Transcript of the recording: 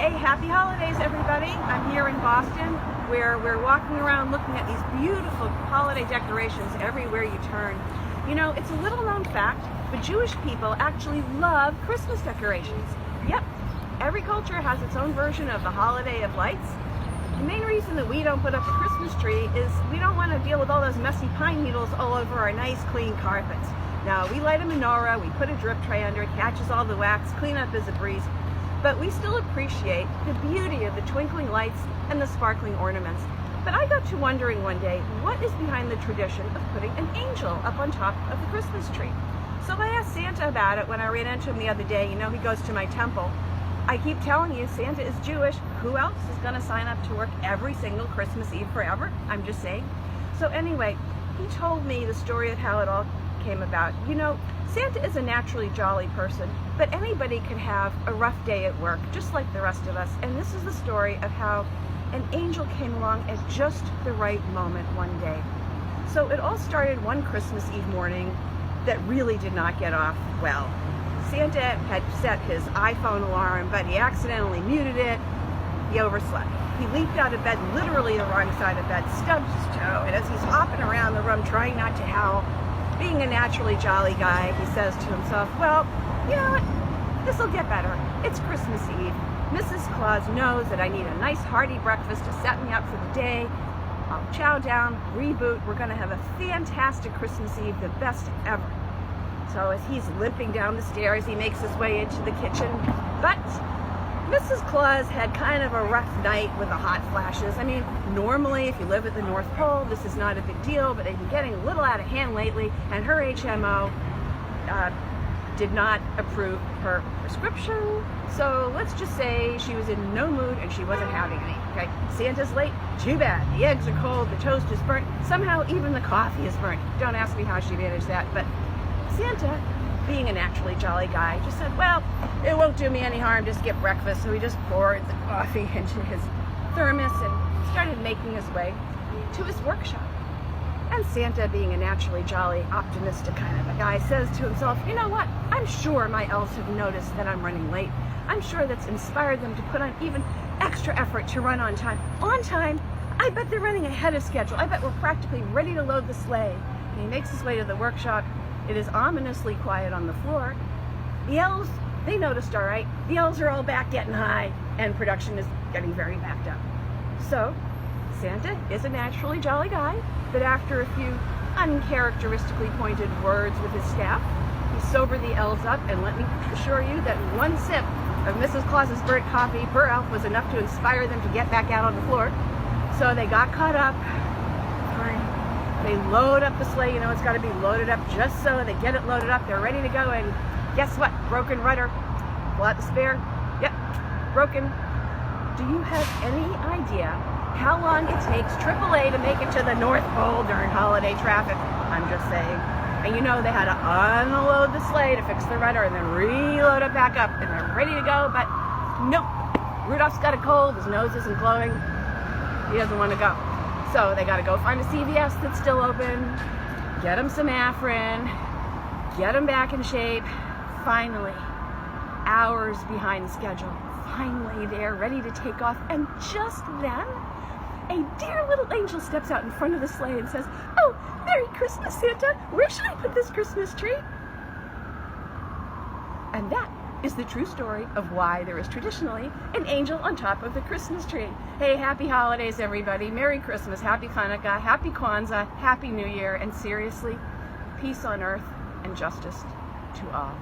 Hey, happy holidays, everybody. I'm here in Boston where we're walking around looking at these beautiful holiday decorations everywhere you turn. You know, it's a little known fact, but Jewish people actually love Christmas decorations. Yep, every culture has its own version of the holiday of lights. The main reason that we don't put up a Christmas tree is we don't want to deal with all those messy pine needles all over our nice clean carpets. Now, we light a menorah, we put a drip tray under it, catches all the wax, clean up is a breeze. But we still appreciate the beauty of the twinkling lights and the sparkling ornaments. But I got to wondering one day, what is behind the tradition of putting an angel up on top of the Christmas tree? So I asked Santa about it when I ran into him the other day. You know, he goes to my temple. I keep telling you, Santa is Jewish. Who else is going to sign up to work every single Christmas Eve forever? I'm just saying. So anyway, he told me the story of how it all came about. You know, Santa is a naturally jolly person, but anybody can have a rough day at work, just like the rest of us. And this is the story of how an angel came along at just the right moment one day. So it all started one Christmas Eve morning that really did not get off well. Santa had set his iPhone alarm, but he accidentally muted it. He overslept. He leaped out of bed, literally the wrong side of bed, stubbed his toe, and as he's hopping around the room trying not to howl, being a naturally jolly guy, he says to himself, well, you know what, this'll get better. It's Christmas Eve. Mrs. Claus knows that I need a nice hearty breakfast to set me up for the day. I'll chow down, reboot. We're gonna have a fantastic Christmas Eve, the best ever. So as he's limping down the stairs, he makes his way into the kitchen. But Mrs. Claus had kind of a rough night with the hot flashes. I mean, normally if you live at the North Pole, this is not a big deal, but they've been getting a little out of hand lately, and her HMO did not approve her prescription. So let's just say she was in no mood and she wasn't having any, okay? Santa's late, too bad. The eggs are cold, the toast is burnt, somehow even the coffee is burnt. Don't ask me how she managed that, but Santa, being a naturally jolly guy, just said, well, it won't do me any harm to skip breakfast. So he just poured the coffee into his thermos and started making his way to his workshop. And Santa, being a naturally jolly, optimistic kind of a guy, says to himself, you know what? I'm sure my elves have noticed that I'm running late. I'm sure that's inspired them to put on even extra effort to run on time. On time? I bet they're running ahead of schedule. I bet we're practically ready to load the sleigh. And he makes his way to the workshop. It is ominously quiet on the floor. The elves, they noticed all right. The elves are all back getting high, and production is getting very backed up. So, Santa is a naturally jolly guy, but after a few uncharacteristically pointed words with his staff, he sobered the elves up, and let me assure you that one sip of Mrs. Claus's burnt coffee per elf was enough to inspire them to get back out on the floor. So they got caught up. They load up the sleigh, you know, it's got to be loaded up just so they get it loaded up. They're ready to go, and guess what? Broken rudder. Pull out the spare. Yep, broken. Do you have any idea how long it takes AAA to make it to the North Pole during holiday traffic? I'm just saying. And you know they had to unload the sleigh to fix the rudder and then reload it back up, and they're ready to go, but nope. Rudolph's got a cold, his nose isn't glowing. He doesn't want to go. So they got to go find a CVS that's still open, get him some Afrin, get him back in shape. Finally, hours behind schedule, finally they're ready to take off. And just then, a dear little angel steps out in front of the sleigh and says, oh, Merry Christmas, Santa. Where should I put this Christmas tree? And that is the true story of why there is traditionally an angel on top of the Christmas tree. Hey, happy holidays, everybody. Merry Christmas, happy Hanukkah, happy Kwanzaa, happy New Year, and seriously, peace on earth and justice to all.